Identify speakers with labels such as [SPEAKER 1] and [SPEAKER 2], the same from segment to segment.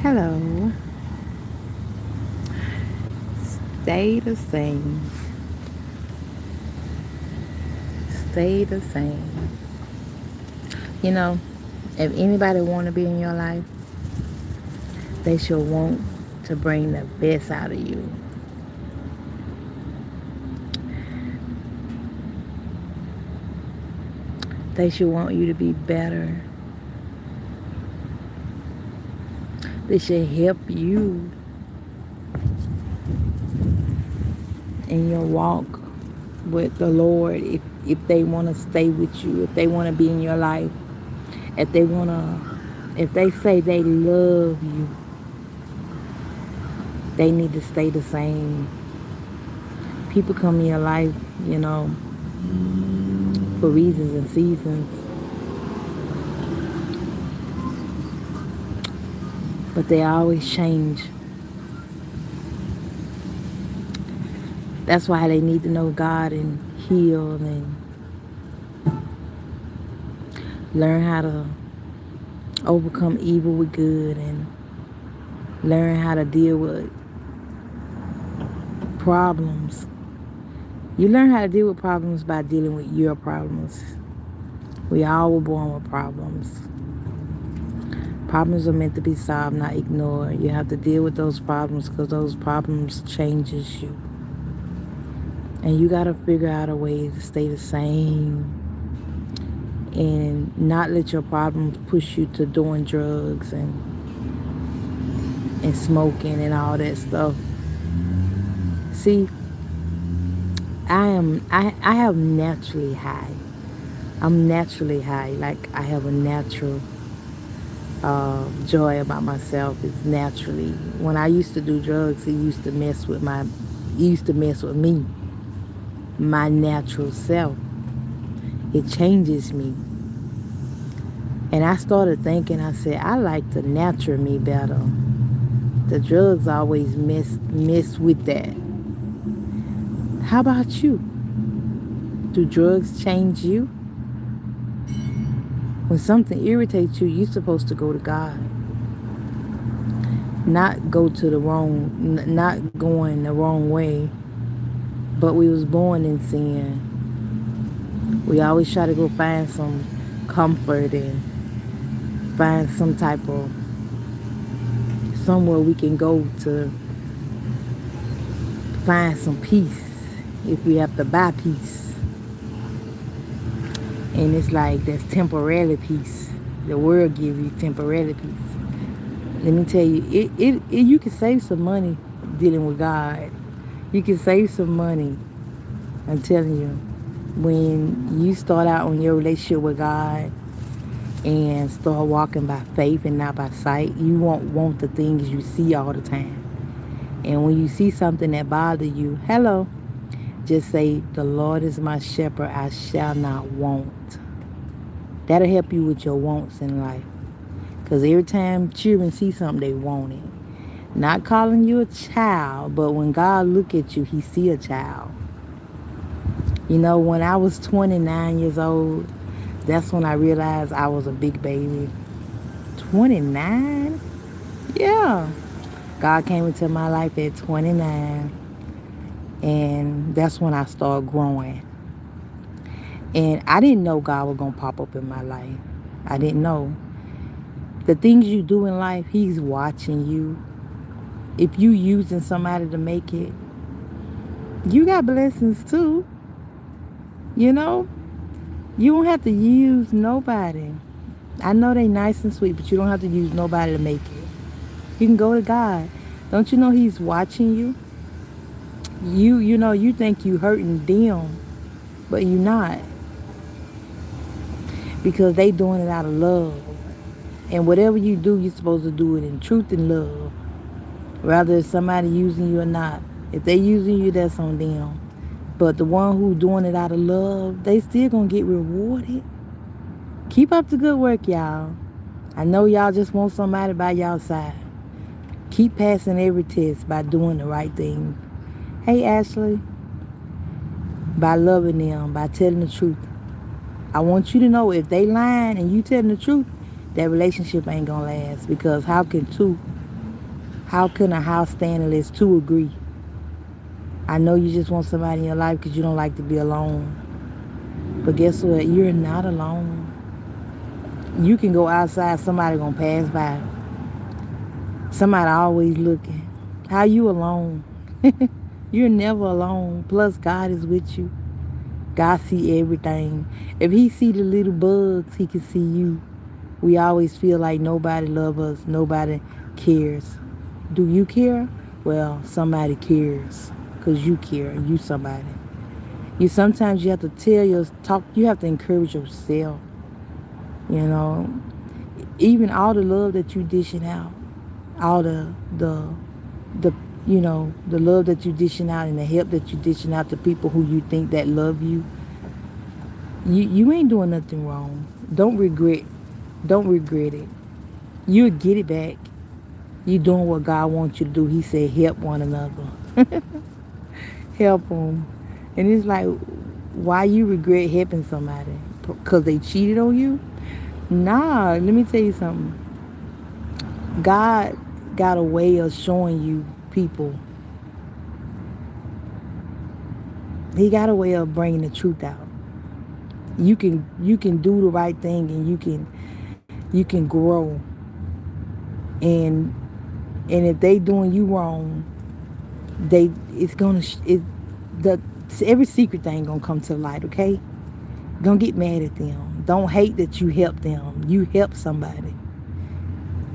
[SPEAKER 1] Hello. Stay the same. Stay the same. You know, if anybody want to be in your life, they should want to bring the best out of you. They should want you to be better. They should help you in your walk with the Lord. If they want to stay with you, if they want to be in your life, if they want to, if they say they love you, they need to stay the same. People come in your life, you know, for reasons and seasons, but they always change. That's why they need to know God and heal and learn how to overcome evil with good and learn how to deal with problems. You learn how to deal with problems by dealing with your problems. We all were born with problems. Problems are meant to be solved, not ignored. You have to deal with those problems because those problems changes you. And you got to figure out a way to stay the same and not let your problems push you to doing drugs and smoking and all that stuff. See, I have naturally high. I'm naturally high. Like I have a natural joy about myself. It's naturally. When I used to do drugs, it used to mess with me, my natural self. It changes me. And I started thinking, I said, I like the natural me better. The drugs always mess with that. How about you? Do drugs change you? When something irritates you, you're supposed to go to God. Not go to the wrong, not going the wrong way. But we was born in sin. We always try to go find some comfort and find some type of somewhere we can go to find some peace if we have to buy peace. And it's like that's temporary peace. The world gives you temporary peace. Let me tell you, you can save some money dealing with God. You can save some money. I'm telling you, when you start out on your relationship with God and start walking by faith and not by sight, you won't want the things you see all the time. And when you see something that bothers you, hello, just say, the Lord is my shepherd, I shall not want. That'll help you with your wants in life. Because every time children see something, they want it. Not calling you a child, but when God look at you, he see a child. You know, when I was 29 years old, that's when I realized I was a big baby. 29? Yeah. God came into my life at 29. And that's when I started growing. And I didn't know God was going to pop up in my life. I didn't know. The things you do in life, he's watching you. If you using somebody to make it, you got blessings too. You know? You don't have to use nobody. I know they nice and sweet, but you don't have to use nobody to make it. You can go to God. Don't you know he's watching you? You know, you think you hurting them, but you're not. Because they doing it out of love. And whatever you do, you're supposed to do it in truth and love. Rather if somebody using you or not. If they using you, that's on them. But the one who doing it out of love, they still gonna get rewarded. Keep up the good work, y'all. I know y'all just want somebody by y'all side. Keep passing every test by doing the right thing. Hey, Ashley. By loving them, by telling the truth. I want you to know if they lying and you telling the truth, that relationship ain't gonna last. Because how can two How can a house stand unless two agree? I know you just want somebody in your life because you don't like to be alone. But guess what? You're not alone. You can go outside, somebody gonna pass by. Somebody always looking. How you alone? You're never alone. Plus God is with you. God see everything. If he see the little bugs, he can see you. We always feel like nobody love us, nobody cares. Do you care? Well, somebody cares because you care. You somebody. You sometimes you have to tell your talk. You have to encourage yourself. You know, even all the love that you dishing out, all the the love that you dishing out and the help that you dishing out to people who you think that love you. You ain't doing nothing wrong. Don't regret it. You'll get it back. You doing what God wants you to do. He said help one another. Help them. And it's like, why you regret helping somebody? Because they cheated on you? Nah, let me tell you something. God got a way of showing you people. He got a way of bringing the truth out. You can do the right thing and you can grow. And if they doing you wrong, they it's gonna the every secret thing gonna come to light. Okay, don't get mad at them. Don't hate that you helped them. You helped somebody,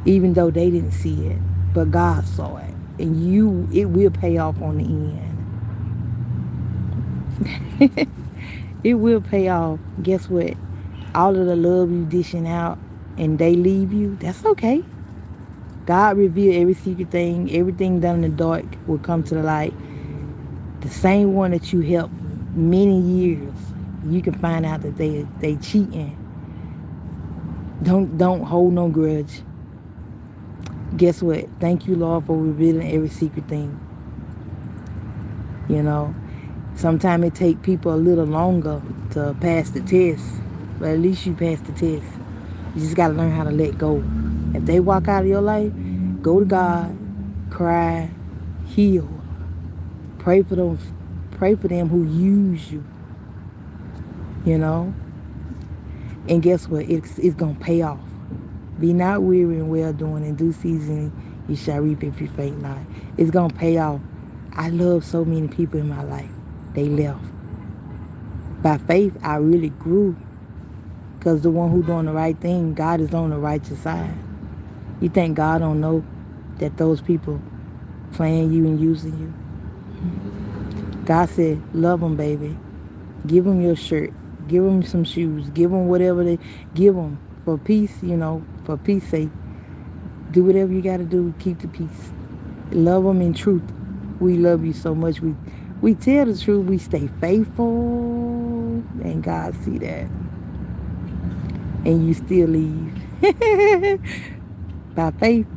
[SPEAKER 1] even though they didn't see it, but God saw it, and it will pay off on the end. It will pay off. Guess what? All of the love you dishing out, and they leave you. That's okay. God revealed every secret thing. Everything done in the dark will come to the light. The same one that you helped many years, you can find out that they cheating. Don't hold no grudge. Guess what? Thank you, Lord, for revealing every secret thing. You know, sometimes it take people a little longer to pass the test, but at least you passed the test. You just gotta learn how to let go. If they walk out of your life, go to God, cry, heal, pray for them, pray for them who use you. You know, and guess what? It's gonna pay off. Be not weary in well doing. In due season, you shall reap if you faint not. It's gonna pay off. I love so many people in my life. They left. By faith, I really grew. Because the one who doing the right thing, God is on the righteous side. You think God don't know that those people playing you and using you? God said, love them, baby. Give them your shirt. Give them some shoes. Give them whatever they give them for peace, for peace sake. Do whatever you got to do to keep the peace. Love them in truth. We love you so much. We tell the truth. We stay faithful. And God see that. And you still leave. By faith,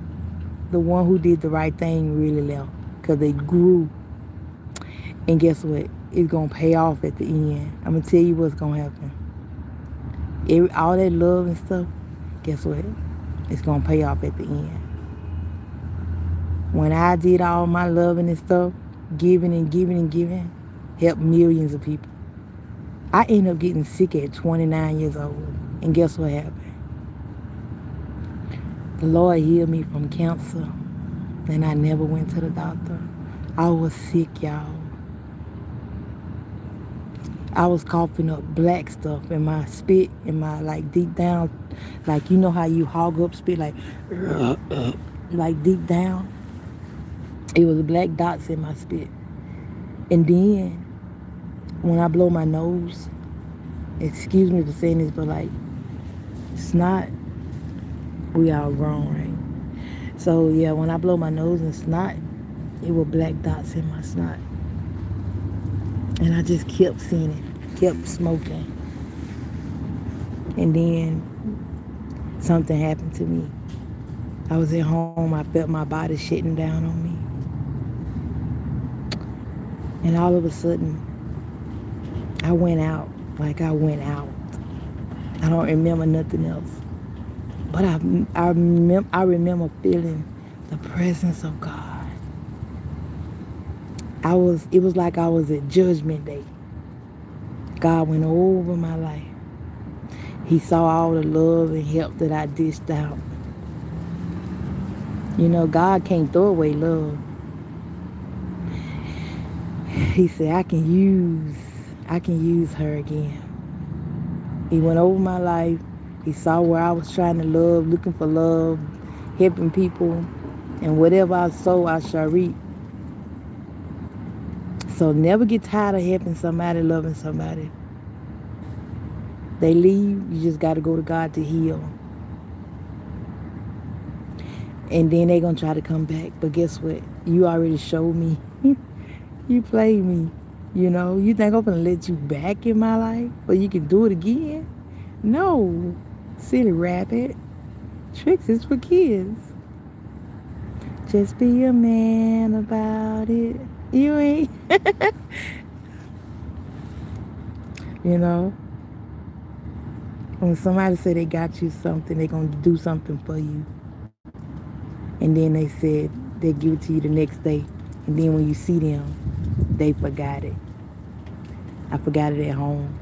[SPEAKER 1] the one who did the right thing really left. Because they grew. And guess what? It's going to pay off at the end. I'm going to tell you what's going to happen. All that love and stuff, guess what? It's going to pay off at the end. When I did all my loving and stuff, giving and giving and giving, helped millions of people. I ended up getting sick at 29 years old. And guess what happened? The Lord healed me from cancer. And I never went to the doctor. I was sick, y'all. I was coughing up black stuff in my spit, in my, like, deep down. Like, you know how you hog up spit, like deep down? It was black dots in my spit. And then, when I blow my nose, excuse me for saying this, but, like, snot, we all grown, right? So, yeah, when I blow my nose and snot, it was black dots in my snot. And I just kept seeing it, kept smoking. And then something happened to me. I was at home, I felt my body shutting down on me. And all of a sudden, I went out. Like I went out. I don't remember nothing else. But I remember feeling The presence of God. It was like I was at Judgment Day. God went over my life. He saw all the love and help that I dished out. You know, God can't throw away love. He said, I can use her again. He went over my life. He saw where I was trying to love, looking for love, helping people. And whatever I sow, I shall reap. So never get tired of helping somebody, loving somebody. They leave, you just got to go to God to heal. And then they going to try to come back. But guess what? You already showed me. You played me. You know, you think I'm going to let you back in my life? Or you can do it again? No. Silly rabbit. Tricks is for kids. Just be a man about it. You ain't. You know, when somebody say they got you something, they going to do something for you. And then they said they give it to you the next day. And then when you see them, they forgot it. I forgot it at home.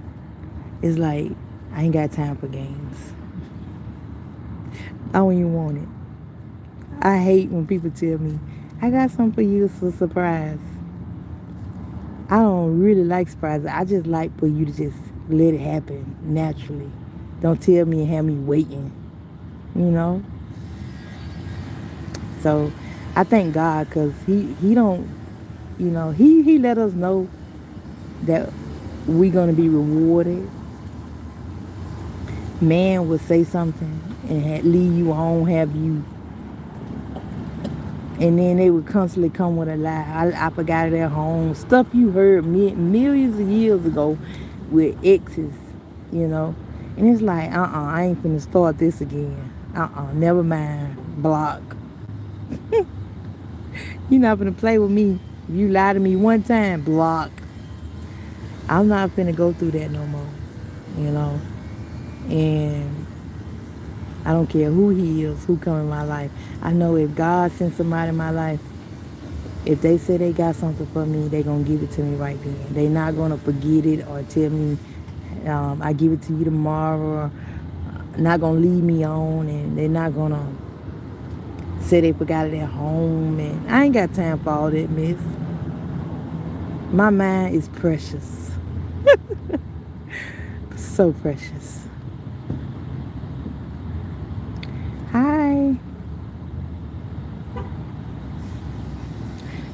[SPEAKER 1] It's like, I ain't got time for games. I don't even want it. I hate when people tell me, I got something for you, it's a surprise. I don't really like surprises. I just like for you to just let it happen naturally. Don't tell me and have me waiting, you know? So I thank God because he don't, you know, he let us know that we're going to be rewarded. Man would say something and leave you on, have you, and then they would constantly come with a lie. I forgot it at home. Stuff you heard millions of years ago with exes, you know. And it's like, I ain't finna start this again. Never mind. Block. You're not finna play with me. If you lie to me one time, block. I'm not finna go through that no more, you know. And I don't care who he is, who come in my life. I know if God sends somebody in my life, if they say they got something for me, they going to give it to me right then. They not going to forget it or tell me, I give it to you tomorrow. Or not going to leave me on. And they're not going to say they forgot it at home. And I ain't got time for all that, miss. My mind is precious. So precious. Hi.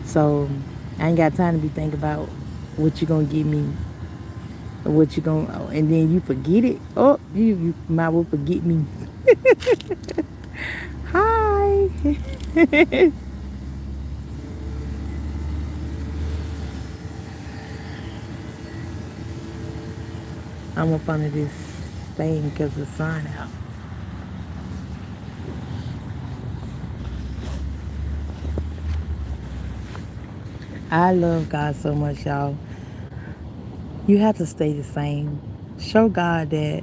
[SPEAKER 1] So I ain't got time to be thinking about what you going to give me. What you going to, and then you forget it. Oh, you might well forget me. Hi. I'm up under this thing because the sun out. I love God so much, y'all. You have to stay the same. Show God that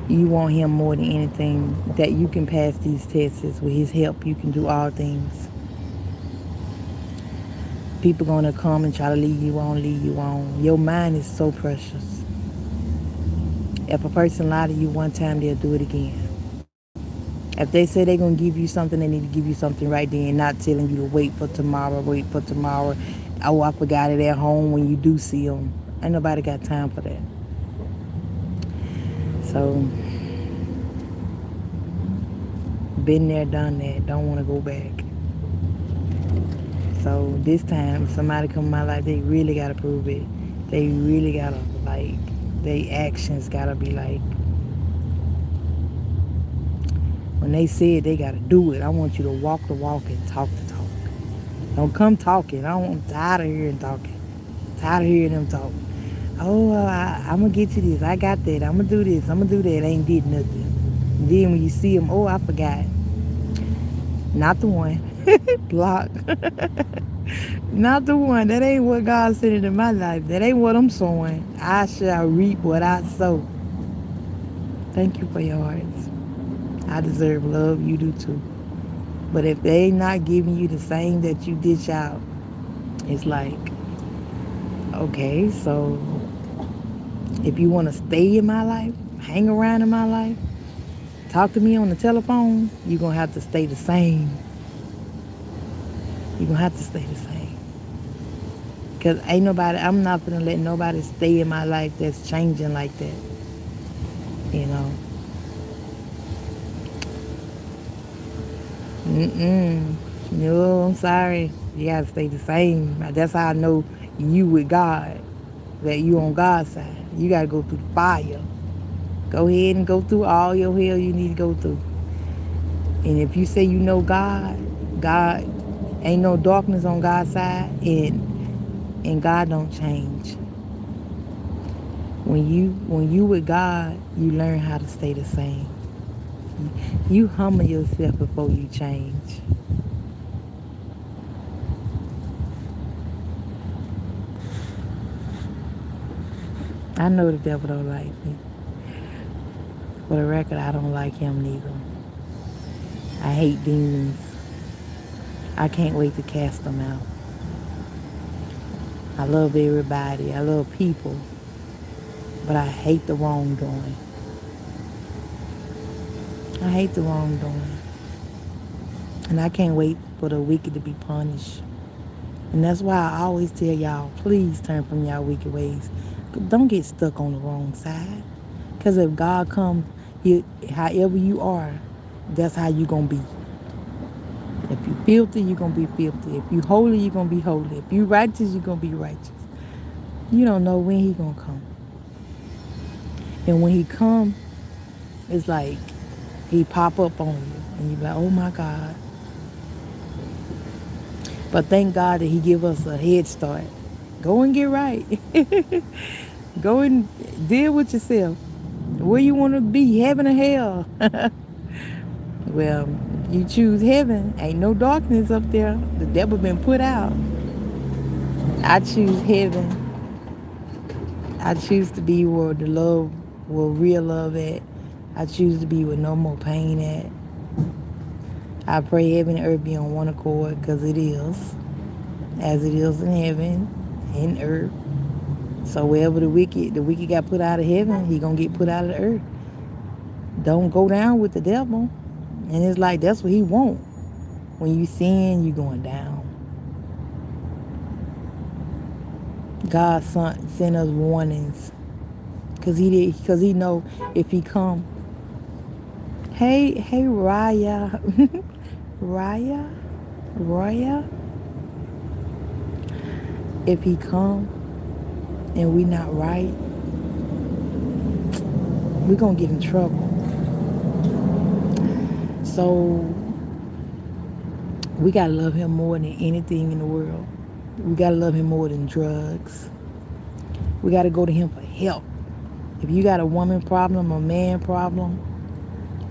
[SPEAKER 1] you want him more than anything, that you can pass these tests. With his help, you can do all things. People going to come and try to lead you on, lead you on. Your mind is so precious. If a person lied to you one time, they'll do it again. If they say they're going to give you something, they need to give you something right then, not telling you to wait for tomorrow, wait for tomorrow. Oh, I forgot it at home when you do see them. Ain't nobody got time for that. So, been there, done that. Don't want to go back. So, this time, somebody come in my life, they really got to prove it. They really got to, like, their actions got to be like, when they say it, they got to do it. I want you to walk the walk and talk the talk. Don't come talking. I'm tired of hearing talking. Tired of hearing them talk. Oh, I'm going to get you this. I got that. I'm going to do this. I'm going to do that. Ain't did nothing. And then when you see them, oh, I forgot. Not the one. Block. Not the one. That ain't what God sent into my life. That ain't what I'm sowing. I shall reap what I sow. Thank you for your hearts. I deserve love. You do too. But if they not giving you the same that you dish out, it's like, okay, so if you want to stay in my life, hang around in my life, talk to me on the telephone, you're going to have to stay the same. You're going to have to stay the same. Because ain't nobody, I'm not going to let nobody stay in my life that's changing like that. You know? No, I'm sorry. You got to stay the same. That's how I know you with God, that you on God's side. You got to go through the fire. Go ahead and go through all your hell you need to go through. And if you say you know God, God ain't no darkness on God's side, and God don't change. When you with God, you learn how to stay the same. You humble yourself before you change. I know the devil don't like me. For the record, I don't like him neither. I hate demons. I can't wait to cast them out. I love everybody. I love people. But I hate the wrongdoing. I hate the wrongdoing. And I can't wait for the wicked to be punished. And that's why I always tell y'all, please turn from y'all wicked ways. Don't get stuck on the wrong side. Because if God comes, however you are, that's how you going to be. If you filthy, you're going to be filthy. If you holy, you're going to be holy. If you righteous, you're going to be righteous. You don't know when he going to come. And when he come, it's like he pop up on you. And you be like, oh my God. But thank God that he give us a head start. Go and get right. Go and deal with yourself. Where you want to be, heaven or hell? Well, you choose heaven. Ain't no darkness up there. The devil been put out. I choose heaven. I choose to be where the love, where real love at. I choose to be where no more pain at. I pray heaven and earth be on one accord, because it is. As it is in heaven and earth. So wherever the wicked got put out of heaven, he gonna get put out of the earth. Don't go down with the devil. And it's like that's what he want. When you sin, you going down. God sent us warnings. Cause he know if he come. Hey Raya. Raya. If he come and we not right, we're gonna get in trouble. So we gotta love him more than anything in the world. We gotta love him more than drugs. We gotta go to him for help. If you got a woman problem or man problem,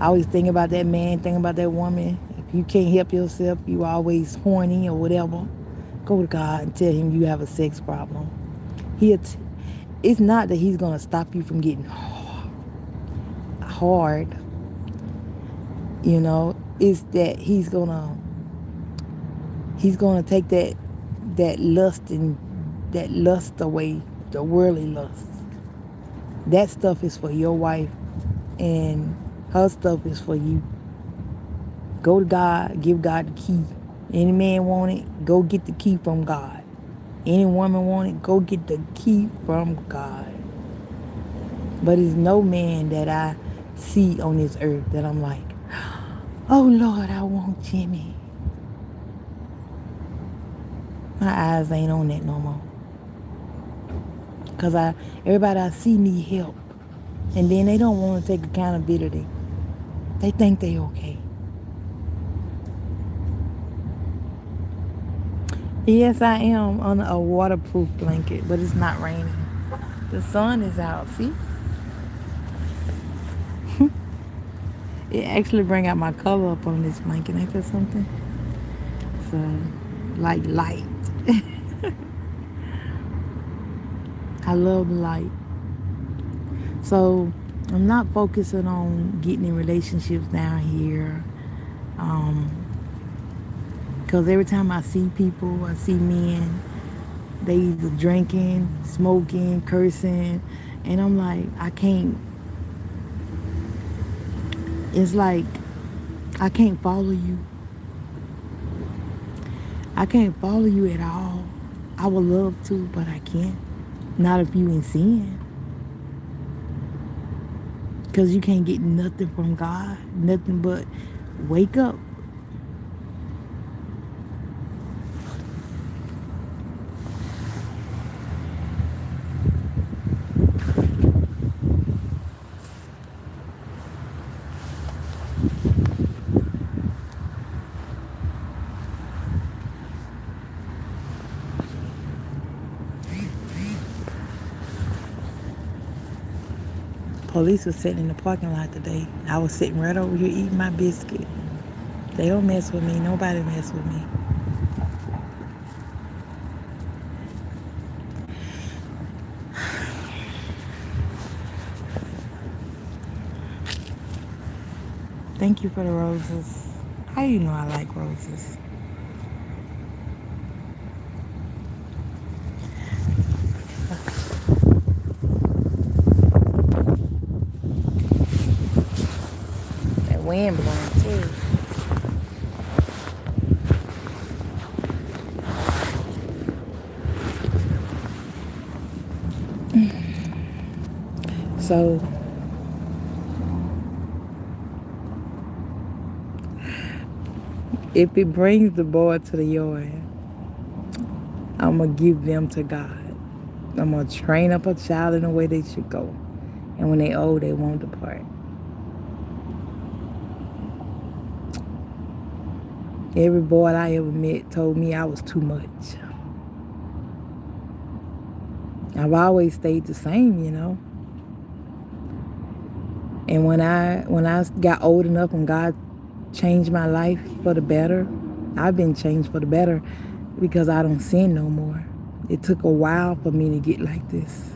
[SPEAKER 1] I always think about that man, think about that woman. If you can't help yourself, you always horny or whatever, go to God and tell him you have a sex problem. It's not that he's gonna stop you from getting hard. You know, it's that he's gonna take that lust away, the worldly lust. That stuff is for your wife, and her stuff is for you. Go to God, give God the key. Any man want it, go get the key from God. Any woman want it, go get the key from God. But there's no man that I see on this earth that I'm like, oh Lord, I want Jimmy. My eyes ain't on that no more. Because everybody I see need help. And then they don't want to take accountability. They think they okay. Yes, I am on a waterproof blanket, but it's not raining. The sun is out, see? It actually bring out my color up on this blanket. Ain't that something? So, like light. I love the light. So, I'm not focusing on getting in relationships down here. Because every time I see people, I see men, they either drinking, smoking, cursing, and I'm like, I can't, it's like, I can't follow you. I can't follow you at all. I would love to, but I can't. Not if you in sin. Because you can't get nothing from God. Nothing but wake up. Police was sitting in the parking lot today. I was sitting right over here eating my biscuit. They don't mess with me. Nobody mess with me. Thank you for the roses. How you know I like roses? That wind blowing too. So if it brings the boy to the yard, I'm going to give them to God. I'm going to train up a child in the way they should go. And when they old, they won't depart. Every boy I ever met told me I was too much. I've always stayed the same, you know. And when I got old enough and God changed my life for the better, I've been changed for the better because I don't sin no more. It took a while for me to get like this.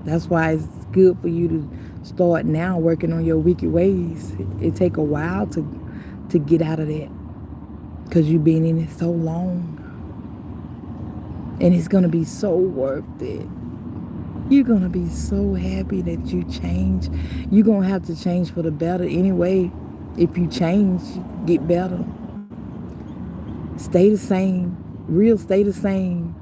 [SPEAKER 1] That's why it's good for you to start now working on your wicked ways. It take a while to get out of that because you've been in it so long. And it's going to be so worth it. You're going to be so happy that you change. You're going to have to change for the better anyway. If you change, get better. Stay the same. Real stay the same.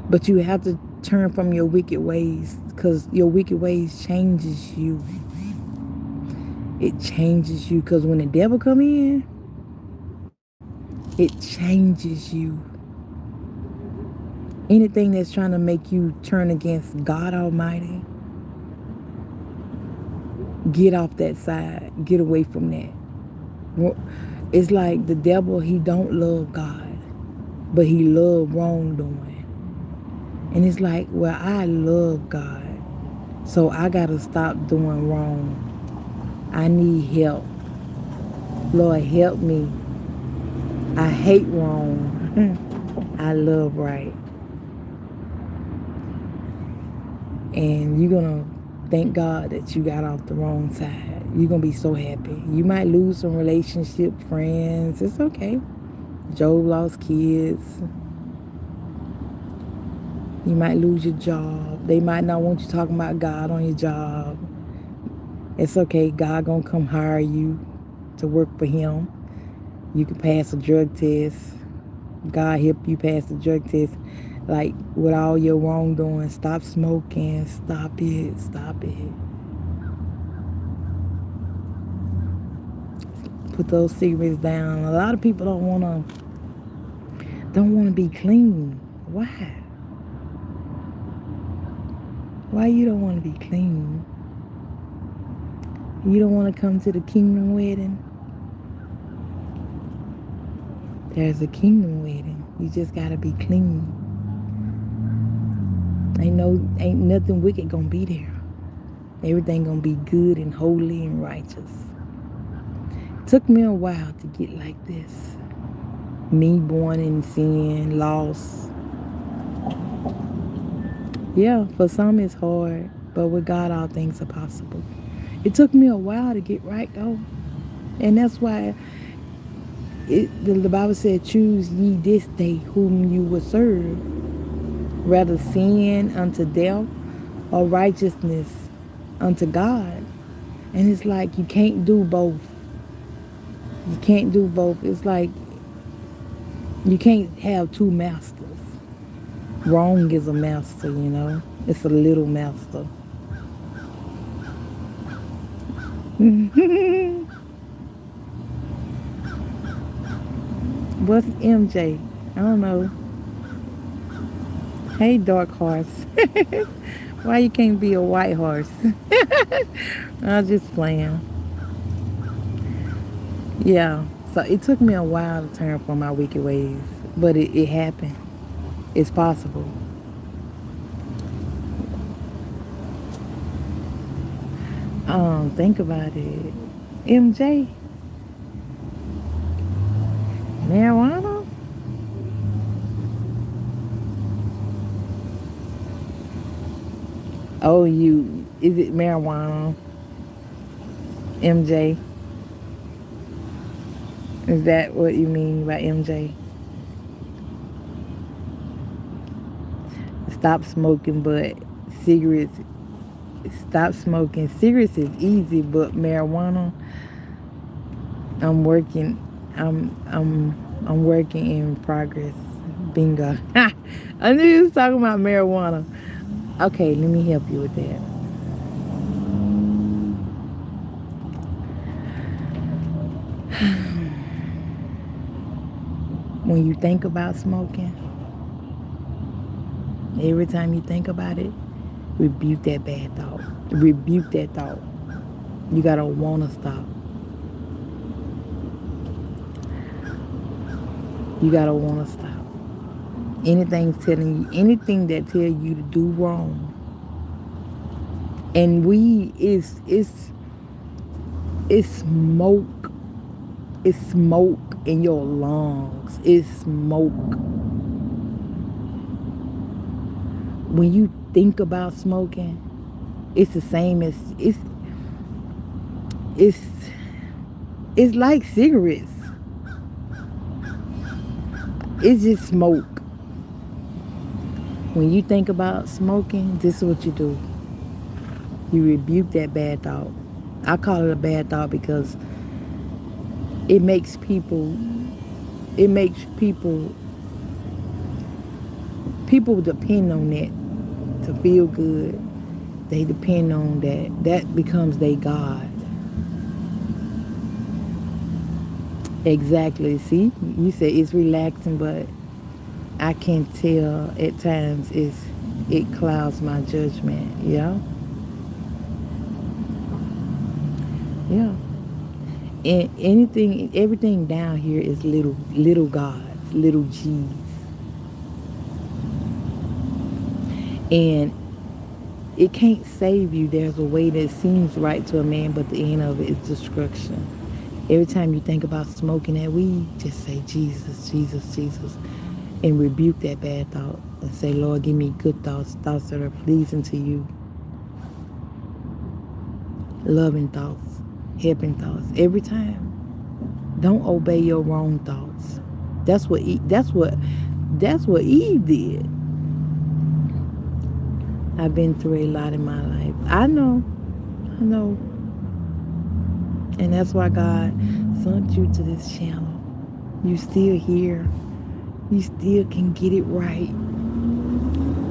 [SPEAKER 1] But you have to turn from your wicked ways because your wicked ways changes you. It changes you because when the devil come in, it changes you. Anything that's trying to make you turn against God Almighty, get off that side. Get away from that. It's like the devil, he don't love God, but he love wrongdoing. And it's like, well, I love God, so I got to stop doing wrong. I need help. Lord, help me. I hate wrong. I love right. And you're going to thank God that you got off the wrong side. You're going to be so happy. You might lose some relationship, friends. It's okay. Job lost kids. You might lose your job. They might not want you talking about God on your job. It's okay. God going to come hire you to work for him. You can pass a drug test. God help you pass the drug test. Like, with all your wrongdoing, stop smoking, stop it, stop it. Put those cigarettes down. A lot of people don't wanna be clean. Why? Why you don't want to be clean? You don't want to come to the kingdom wedding? There's a kingdom wedding. You just gotta be clean. Ain't nothing wicked gonna be there. Everything gonna be good and holy and righteous. Took me a while to get like this. Me born in sin, lost. Yeah, for some it's hard, but with God all things are possible. It took me a while to get right though. And that's why The Bible said, choose ye this day whom you will serve, rather sin unto death or righteousness unto God. And it's like you can't do both. You can't do both. It's like you can't have two masters. Wrong is a master, you know. It's a little master. What's MJ? I don't know. Hey, dark horse. Why you can't be a white horse? I'm just playing. Yeah. So it took me a while to turn from my wicked ways, but it happened. It's possible. Think about it. MJ, marijuana? Oh, is it marijuana? MJ, is that what you mean by MJ? Stop smoking, but cigarettes. Stop smoking. Cigarettes is easy, but marijuana. I'm working. I'm working in progress. Bingo. I knew you was talking about marijuana. Okay, let me help you with that. When you think about smoking, every time you think about it, rebuke that bad thought. Rebuke that thought. You gotta wanna stop. You gotta wanna stop. Anything that tell you to do wrong. And weed it's smoke. It's smoke in your lungs. It's smoke. When you think about smoking, it's the same as it's it's like cigarettes. It's just smoke. When you think about smoking, this is what you do. You rebuke that bad thought. I call it a bad thought because it makes people it makes people depend on that to feel good. They depend on that. That becomes their God. Exactly. See, you said it's relaxing, but I can tell at times it clouds my judgment. Yeah, yeah. And everything down here is little gods, little G's, and it can't save you. There's a way that seems right to a man, but the end of it is destruction. Every time you think about smoking that weed, just say Jesus, Jesus, Jesus, and rebuke that bad thought and say, Lord, give me good thoughts, thoughts that are pleasing to you, loving thoughts, helping thoughts. Every time, don't obey your wrong thoughts. That's what Eve did. I've been through a lot in my life. I know, and that's why God sent you to this channel. You still here. You still can get it right.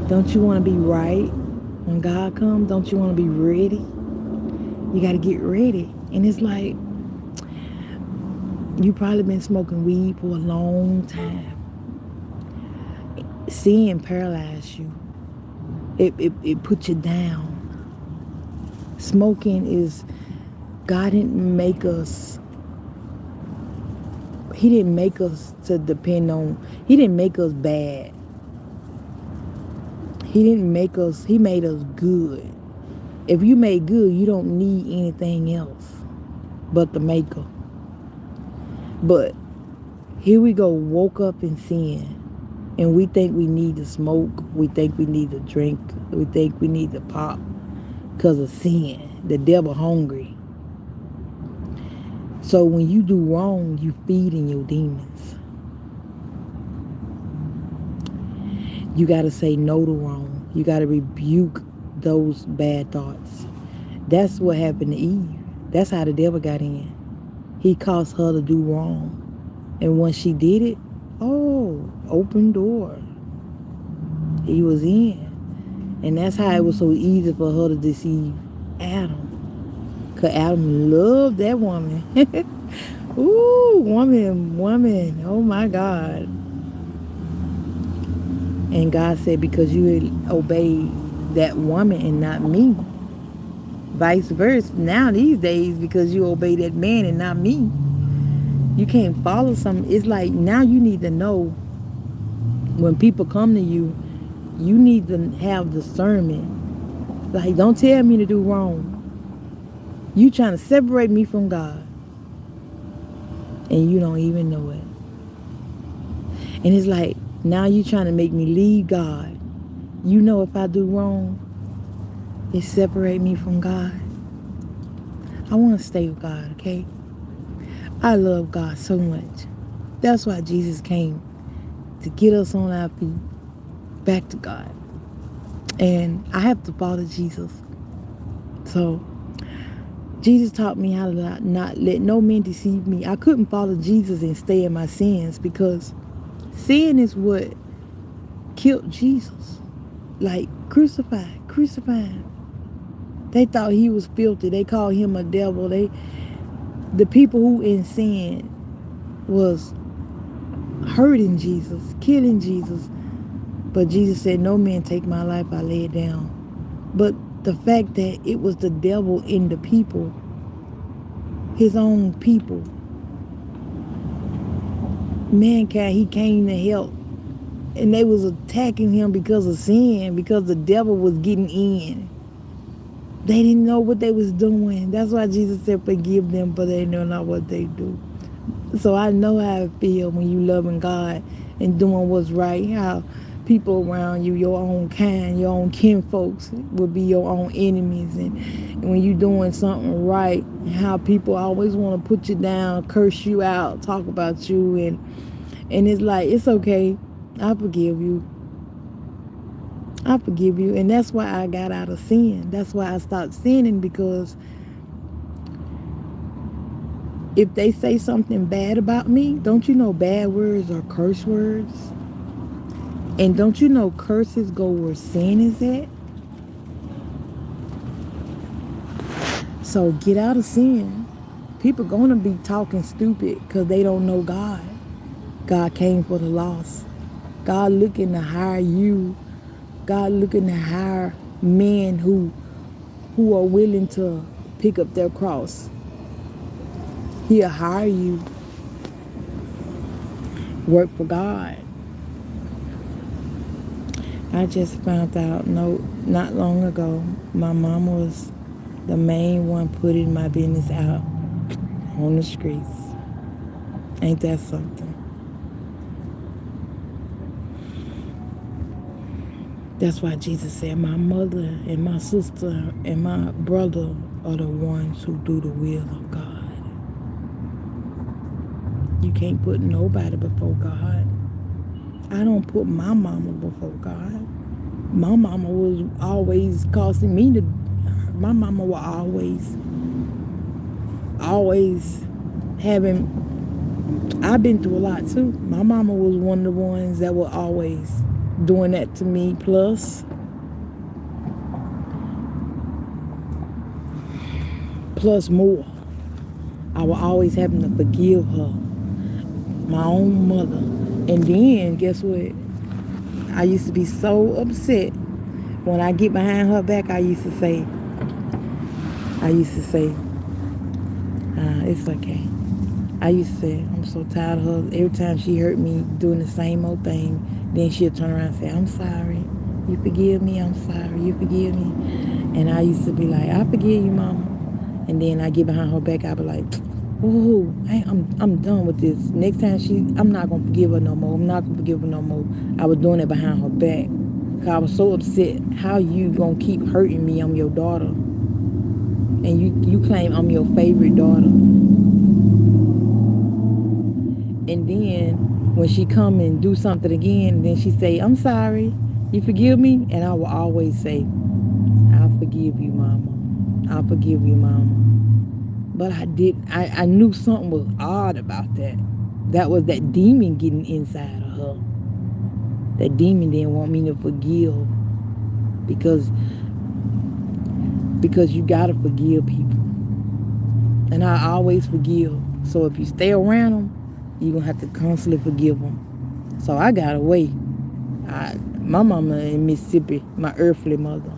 [SPEAKER 1] Don't you want to be right when God comes? Don't you want to be ready? You got to get ready. And it's like, you probably been smoking weed for a long time. Sin paralyzed you. It put you down. Smoking is, God didn't make us, He didn't make us to depend on, He didn't make us bad. He made us good. If you made good, you don't need anything else but the maker. But here we go, woke up in sin. And we think we need to smoke. We think we need to drink. We think we need to pop because of sin. The devil hungry. So when you do wrong, you feed in your demons. You got to say no to wrong. You got to rebuke those bad thoughts. That's what happened to Eve. That's how the devil got in. He caused her to do wrong. And once she did it, oh, open door. He was in. And that's how it was so easy for her to deceive Adam. Because Adam loved that woman. Ooh, woman. Oh my God. And God said, because you had obeyed that woman and not me. Vice versa. Now these days, because you obey that man and not me. You can't follow something. It's like now you need to know when people come to you, you need to have discernment. Like, don't tell me to do wrong. You trying to separate me from God. And you don't even know it. And it's like, now you trying to make me leave God. You know if I do wrong, it separate me from God. I want to stay with God, okay? I love God so much. That's why Jesus came, to get us on our feet, back to God. And I have to follow Jesus. So, Jesus taught me how to not let no man deceive me. I couldn't follow Jesus and stay in my sins because sin is what killed Jesus. Like, crucify him. They thought he was filthy. They called him a devil. The people who in sin was hurting Jesus, killing Jesus. But Jesus said, no man take my life, I lay it down. But the fact that it was the devil in the people, his own people, mankind, he came to help. And they was attacking him because of sin, because the devil was getting in. They didn't know what they was doing. That's why Jesus said, forgive them, for they know not what they do. So I know how it feels when you loving God and doing what's right, how people around you, your own kind, your own kinfolks, will be your own enemies. And when you doing something right, how people always want to put you down, curse you out, talk about you. And it's like, it's okay. I forgive you. I forgive you. And that's why I got out of sin. That's why I stopped sinning, because if they say something bad about me, don't you know bad words are curse words? And don't you know curses go where sin is at? So get out of sin. People going to be talking stupid because they don't know God. God came for the lost. God looking to hire you. God looking to hire men who are willing to pick up their cross. He'll hire you. Work for God. I just found out not long ago, my mom was the main one putting my business out on the streets. Ain't that something? That's why Jesus said, my mother and my sister and my brother are the ones who do the will of God. You can't put nobody before God. I don't put my mama before God. My mama was always causing me to, my mama was always having, I've been through a lot too. My mama was one of the ones that were always doing that to me, plus more. I was always having to forgive her, my own mother. And then, guess what? I used to be so upset when I get behind her back. I used to say, it's okay. I used to say, I'm so tired of her. Every time she hurt me doing the same old thing, then she'll turn around and say, I'm sorry. You forgive me? I'm sorry. You forgive me? And I used to be like, I forgive you, mama. And then I get behind her back, I be like, oh, I'm done with this. Next time I'm not going to forgive her no more. I'm not going to forgive her no more. I was doing it behind her back. Because I was so upset. How you going to keep hurting me? I'm your daughter. And you claim I'm your favorite daughter. then when she come and do something again, then she say, I'm sorry, you forgive me? And I will always say, I'll forgive you, mama. I'll forgive you, mama. But I knew something was odd about that. That was that demon getting inside of her. That demon didn't want me to forgive because you gotta forgive people. And I always forgive. So if you stay around them, you're gonna have to constantly forgive them. So I got away. My mama in Mississippi, my earthly mother.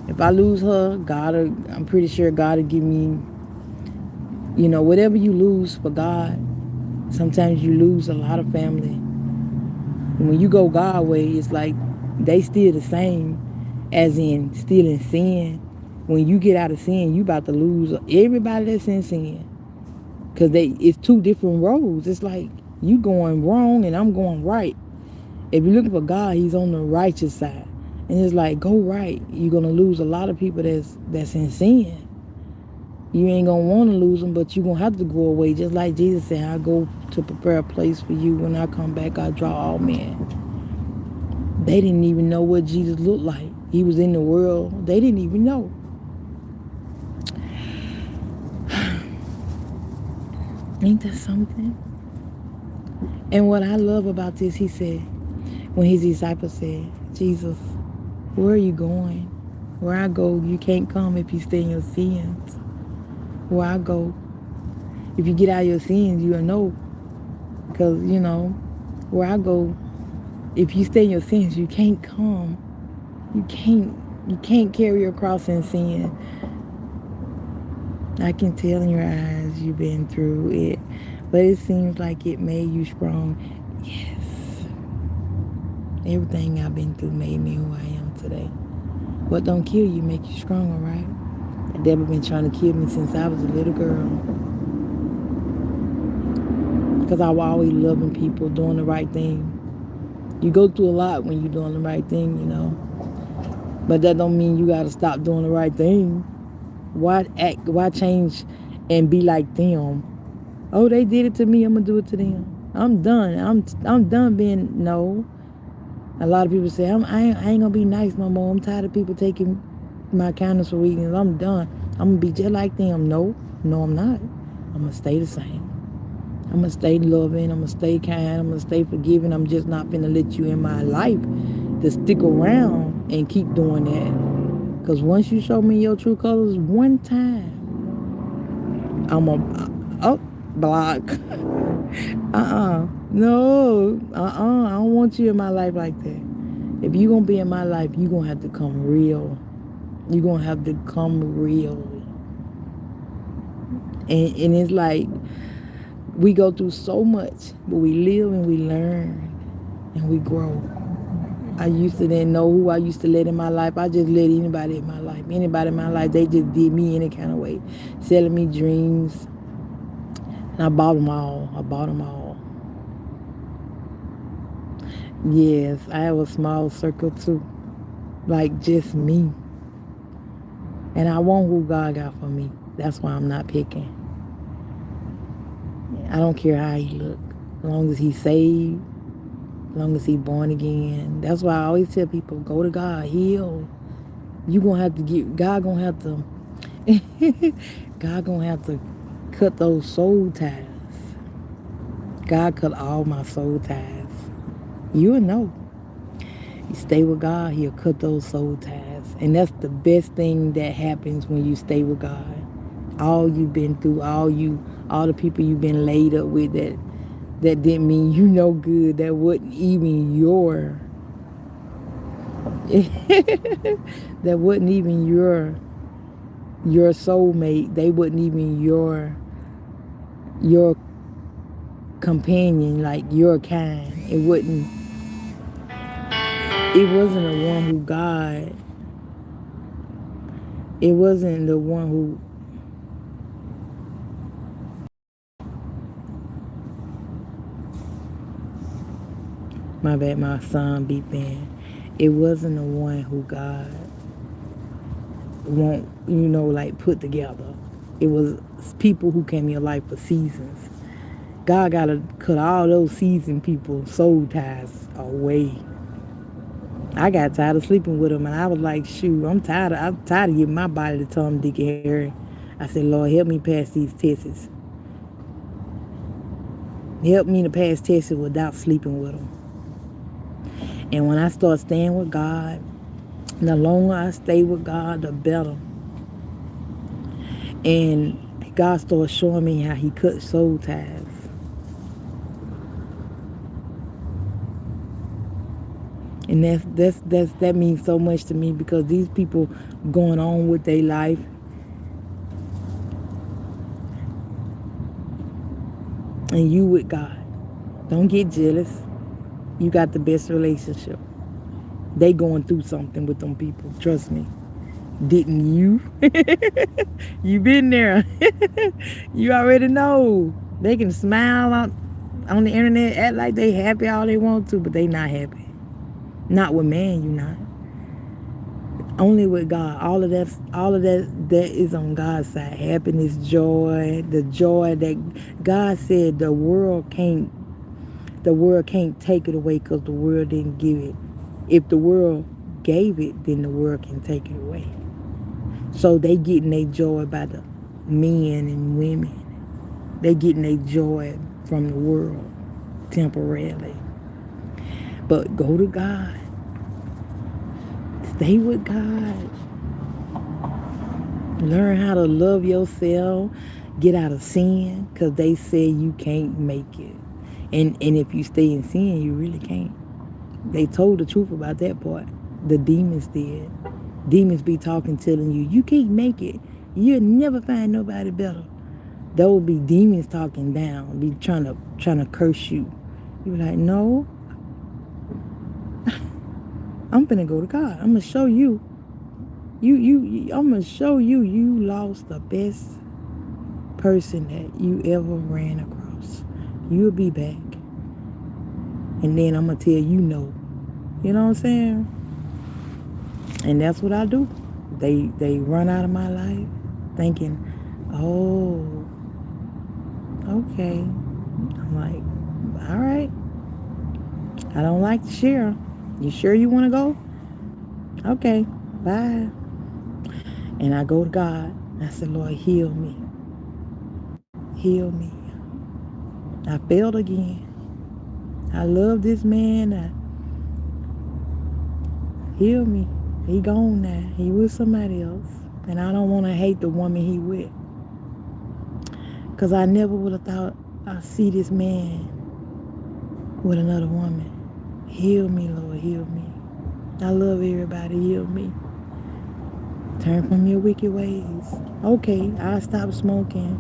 [SPEAKER 1] If I lose her, I'm pretty sure God will give me, whatever you lose for God. Sometimes you lose a lot of family. And when you go God way, it's like they still the same, as in still in sin. When you get out of sin, you about to lose everybody that's in sin. Because it's two different roads. It's like you going wrong and I'm going right. If you're looking for God, he's on the righteous side. And it's like, go right. You're going to lose a lot of people that's in sin. You ain't going to want to lose them, but you're going to have to go away. Just like Jesus said, I go to prepare a place for you. When I come back, I draw all men. They didn't even know what Jesus looked like. He was in the world. They didn't even know. Ain't that something? And what I love about this, he said, when his disciples said, Jesus, where are you going? Where I go, you can't come if you stay in your sins. Where I go, if you get out of your sins, you'll know. Because, where I go, if you stay in your sins, you can't come. You can't carry your cross in sin. I can tell in your eyes you've been through it. But it seems like it made you strong. Yes. Everything I've been through made me who I am today. What don't kill you make you stronger, right? The devil been trying to kill me since I was a little girl. Because I was always loving people, doing the right thing. You go through a lot when you're doing the right thing, But that don't mean you got to stop doing the right thing. Why change and be like them? Oh, they did it to me, I'm going to do it to them. I'm done. I'm done being, no. A lot of people say, I ain't going to be nice no more. I'm tired of people taking my kindness for weakness. I'm done. I'm going to be just like them. No, I'm not. I'm going to stay the same. I'm going to stay loving. I'm going to stay kind. I'm going to stay forgiving. I'm just not going to let you in my life to stick around and keep doing that. Because once you show me your true colors one time, I'm going to, block. No. I don't want you in my life like that. If you're going to be in my life, you're going to have to come real. You're going to have to come real. And it's like, we go through so much, but we live and we learn and we grow. I used to didn't know who I used to let in my life. I just let anybody in my life. Anybody in my life, they just did me any kind of way. Selling me dreams. And I bought them all. Yes, I have a small circle too. Like just me. And I want who God got for me. That's why I'm not picking. I don't care how he look. As long as he's saved. As long as he's born again. That's why I always tell people, go to God, heal. You gonna have to God gonna have to cut those soul ties. God cut all my soul ties. You'll know. You stay with God, he'll cut those soul ties. And that's the best thing that happens when you stay with God. All you've been through, all the people you've been laid up with that didn't mean you no good, that wasn't even your that wasn't even your soulmate. They wasn't even your companion, like your kind. It wasn't the one who God, it wasn't the one who, my bad, my son beeping. It wasn't the one who God won't, like put together. It was people who came in your life for seasons. God gotta cut all those seasoned people soul ties away. I got tired of sleeping with him, and I was like, shoot, I'm tired of giving my body to Tom, Dick, and Harry. I said, Lord, help me pass these tests. Help me to pass tests without sleeping with them. And when I start staying with God, the longer I stay with God, the better. And God started showing me how He cut soul ties. And that means so much to me, because these people going on with their life, and you with God. Don't get jealous. You got the best relationship. They going through something with them people. Trust me. Didn't you? You been there. You already know. They can smile on the internet, act like they happy all they want to, but they not happy. Not with man, you not. Only with God. All of that is on God's side. Happiness, joy, the joy that God said the world can't take it away, because the world didn't give it. If the world gave it, then the world can take it away. So they getting their joy by the men and women. They getting their joy from the world temporarily. But go to God. Stay with God. Learn how to love yourself. Get out of sin, because they say you can't make it. And if you stay in sin, you really can't. They told the truth about that part. The demons did. Demons be talking, telling you, you can't make it. You'll never find nobody better. Those be demons talking down, be trying to curse you. You be like, no, I'm finna go to God. I'm gonna show you. I'm gonna show you lost the best person that you ever ran across. You'll be back. And then I'm gonna tell you no. You know what I'm saying? And that's what I do. They run out of my life thinking, oh, okay. I'm like, all right. I don't like to share. You sure you want to go? Okay, bye. And I go to God. I said, Lord, heal me. Heal me. I failed again. I love this man. Heal me. He gone now. He with somebody else. And I don't want to hate the woman he with. Because I never would have thought I'd see this man with another woman. Heal me, Lord, heal me. I love everybody. Heal me. Turn from your wicked ways. Okay, I'll stop smoking.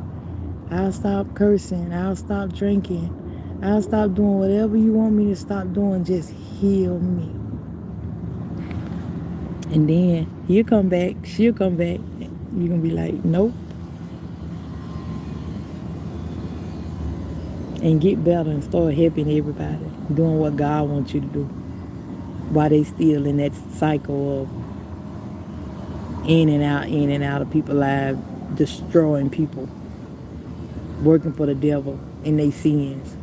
[SPEAKER 1] I'll stop cursing. I'll stop drinking. I'll stop doing whatever you want me to stop doing. Just heal me. And then he'll come back. She'll come back. You're going to be like, nope. And get better and start helping everybody. Doing what God wants you to do. While they still in that cycle of in and out of people's lives, destroying people, working for the devil in their sins.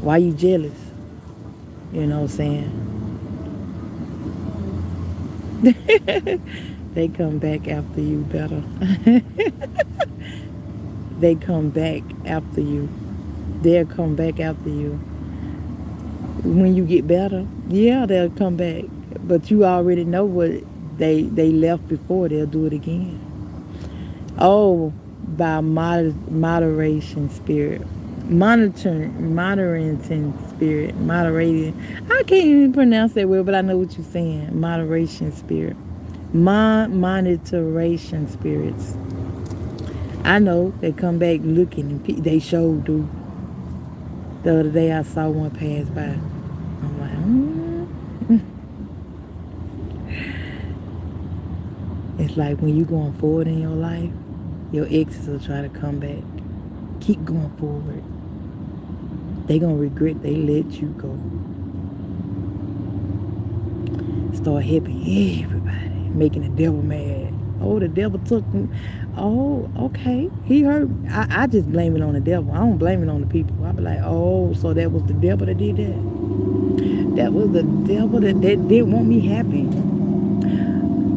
[SPEAKER 1] Why you jealous? You know what I'm saying? They come back after you better. They come back after you. They'll come back after you. When you get better, yeah, they'll come back. But you already know what they left before. They'll do it again. Oh, by moderation spirit. Moderating spirit. Moderating. I can't even pronounce that word, but I know what you're saying. Moderation spirit. Monitoration spirits. I know they come back looking, and they sure do. The other day I saw one pass by. I'm like, It's like when you're going forward in your life, your exes will try to come back. Keep going forward. They gonna regret they let you go. Start helping everybody, making the devil mad. Oh, the devil took me. Oh, okay. He hurt. I just blame it on the devil. I don't blame it on the people. I be like, oh, so that was the devil that did that. That was the devil that didn't want me happy.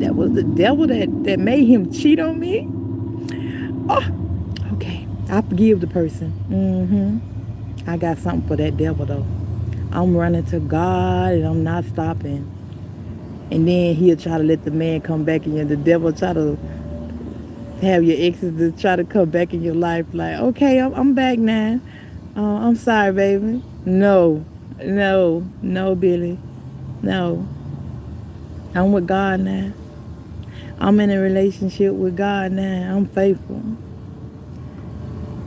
[SPEAKER 1] That was the devil that made him cheat on me. Oh, okay. I forgive the person. I got something for that devil though. I'm running to God and I'm not stopping. And then he'll try to let the man come back in you. The devil try to have your exes to try to come back in your life. Like, okay, I'm back now. I'm sorry, baby. No, no, Billy. No. I'm with God now. I'm in a relationship with God now. I'm faithful.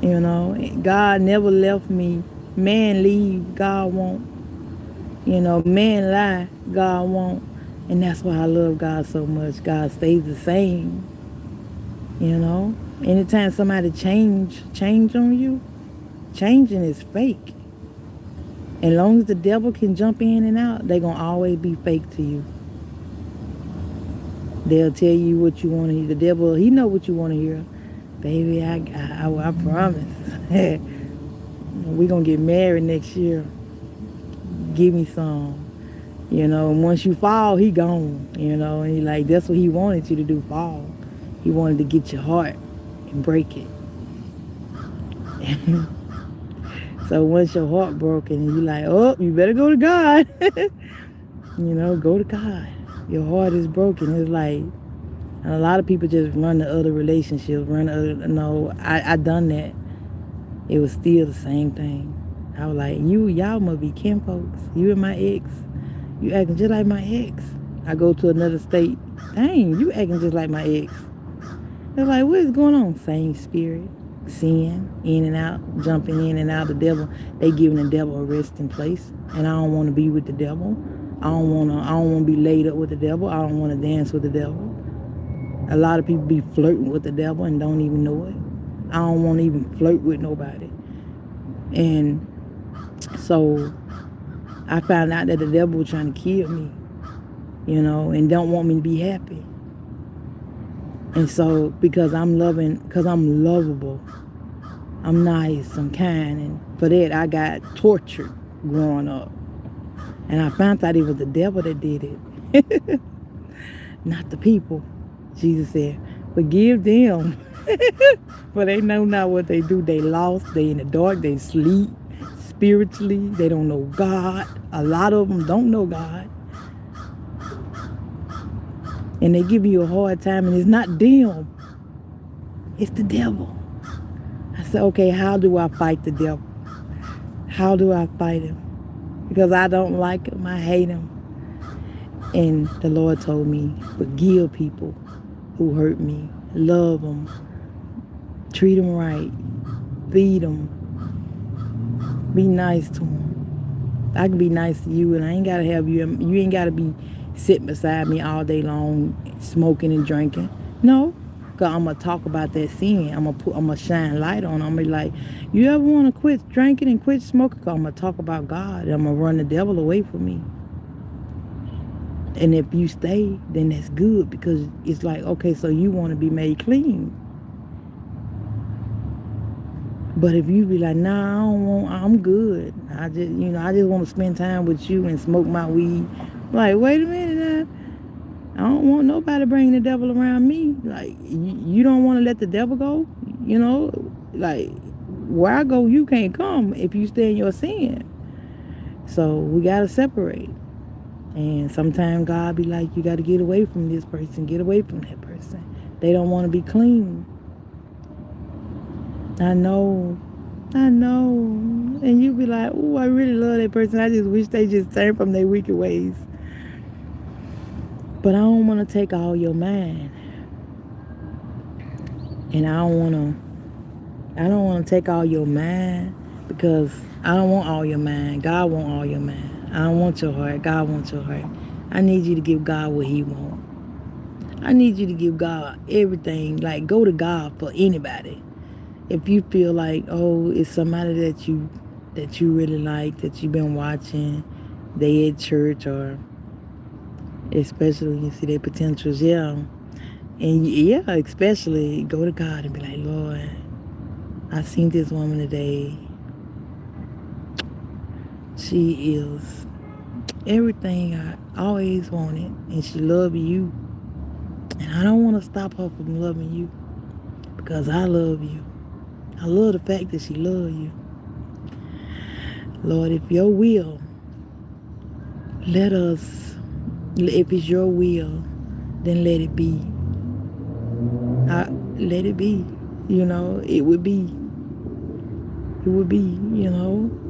[SPEAKER 1] You know, God never left me. Man leave, God won't. You know, man lie, God won't. And that's why I love God so much. God stays the same. You know, anytime somebody change on you, changing is fake. As long as the devil can jump in and out, they gonna always be fake to you. They'll tell you what you want to hear. The devil, he know what you want to hear. Baby, I promise. We gonna get married next year. Give me some. You know, and once you fall, he gone. You know, and he like, that's what he wanted you to do, fall. He wanted to get your heart and break it. So once your heart broken, and you like, oh, you better go to God. You know, go to God. Your heart is broken. It's like, a lot of people just run to other relationships, no, I done that. It was still the same thing. I was like, y'all must be kin folks. You and my ex. You acting just like my ex. I go to another state. Dang, you acting just like my ex. They're like, what is going on? Same spirit. Sin, in and out, jumping in and out. The devil, they giving the devil a resting place. And I don't want to be with the devil. I don't want to be laid up with the devil. I don't want to dance with the devil. A lot of people be flirting with the devil and don't even know it. I don't want to even flirt with nobody. And so I found out that the devil was trying to kill me, you know, and don't want me to be happy. And so because I'm lovable, I'm nice, I'm kind, and for that I got tortured growing up. And I found out it was the devil that did it, not the people. Jesus said, forgive them, for they know not what they do. They lost, they in the dark, they sleep spiritually, they don't know God. A lot of them don't know God. And they give you a hard time, and it's not them, it's the devil. I said, okay, how do I fight the devil? How do I fight him? Because I don't like him, I hate him. And the Lord told me, forgive people who hurt me. Love them. Treat them right. Feed them. Be nice to them. I can be nice to you, and I ain't got to have you. You ain't got to be sitting beside me all day long, smoking and drinking. No, because I'm going to talk about that sin. I'm going to shine light on it. I'm going to be like, you ever want to quit drinking and quit smoking? Because I'm going to talk about God. I'm going to run the devil away from me. And if you stay, then that's good, because it's like, okay, so you want to be made clean. But if you be like, nah, I don't want, I'm good. I just want to spend time with you and smoke my weed. Like, wait a minute now. I don't want nobody bringing the devil around me. Like, you don't want to let the devil go? You know, like, where I go, you can't come if you stay in your sin. So we got to separate. And sometimes God be like, you got to get away from this person, get away from that person. They don't want to be clean. I know. And you be like, oh, I really love that person. I just wish they just turned from their wicked ways. But I don't want to take all your mind. And I don't want to take all your mind, because I don't want all your mind. God want all your mind. I don't want your heart. God wants your heart. I need you to give God what he wants. I need you to give God everything. Like, go to God for anybody. If you feel like, oh, it's somebody that you really like, that you've been watching, they at church, or especially when you see their potentials, yeah, And yeah, especially go to God and be like, Lord, I seen this woman today. She is everything I always wanted, and she love you. And I don't want to stop her from loving you because I love you. I love the fact that she love you. Lord, if your will, let us, if it's your will, then let it be. Let it be. You know, it would be. It would be,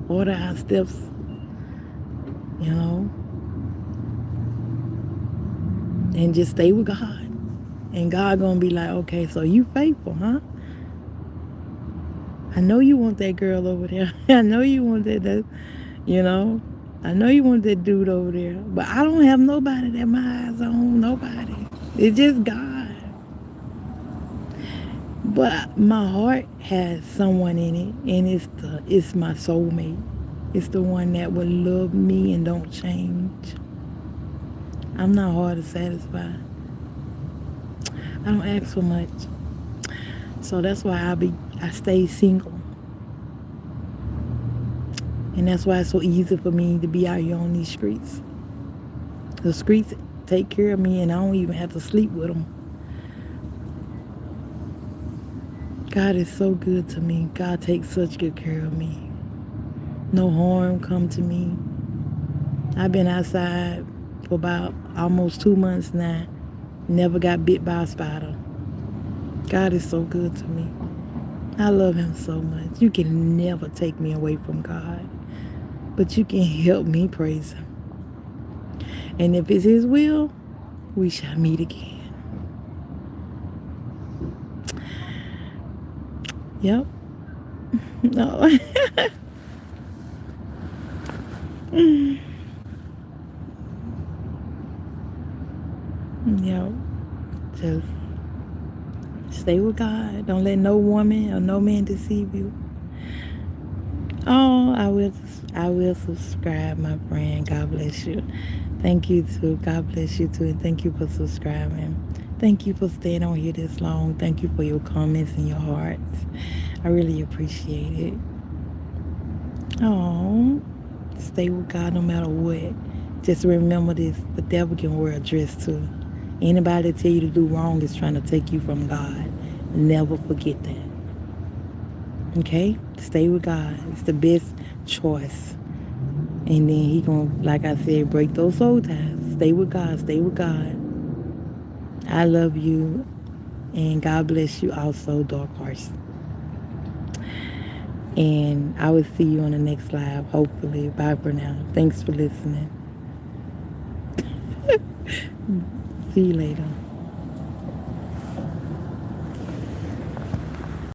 [SPEAKER 1] order our steps, you know, and just stay with God. And God gonna be like, okay, so you faithful, huh? I know you want that girl over there. I know you want that, you know. I know you want that dude over there. But I don't have nobody that my eyes on. Nobody. It's just God. But my heart has someone in it, and it's my soulmate. It's the one that will love me and don't change. I'm not hard to satisfy. I don't ask for much. So that's why I stay single. And that's why it's so easy for me to be out here on these streets. The streets take care of me, and I don't even have to sleep with them. God is so good to me. God takes such good care of me. No harm come to me. I've been outside for about almost 2 months now. Never got bit by a spider. God is so good to me. I love him so much. You can never take me away from God, but you can help me praise him. And if it's his will, we shall meet again. Yep. No. Yep. Just stay with God. Don't let no woman or no man deceive you. Oh, I will subscribe, my friend. God bless you. Thank you too. God bless you too. And thank you for subscribing. Thank you for staying on here this long. Thank you for your comments and your hearts. I really appreciate it. Oh, stay with God no matter what. Just remember this, the devil can wear a dress too. Anybody that tell you to do wrong is trying to take you from God. Never forget that. Okay? Stay with God. It's the best choice. And then he gonna, like I said, break those soul ties. Stay with God. Stay with God. I love you. And God bless you also, Dark Horse. And I will see you on the next live, hopefully. Bye for now. Thanks for listening. See you later.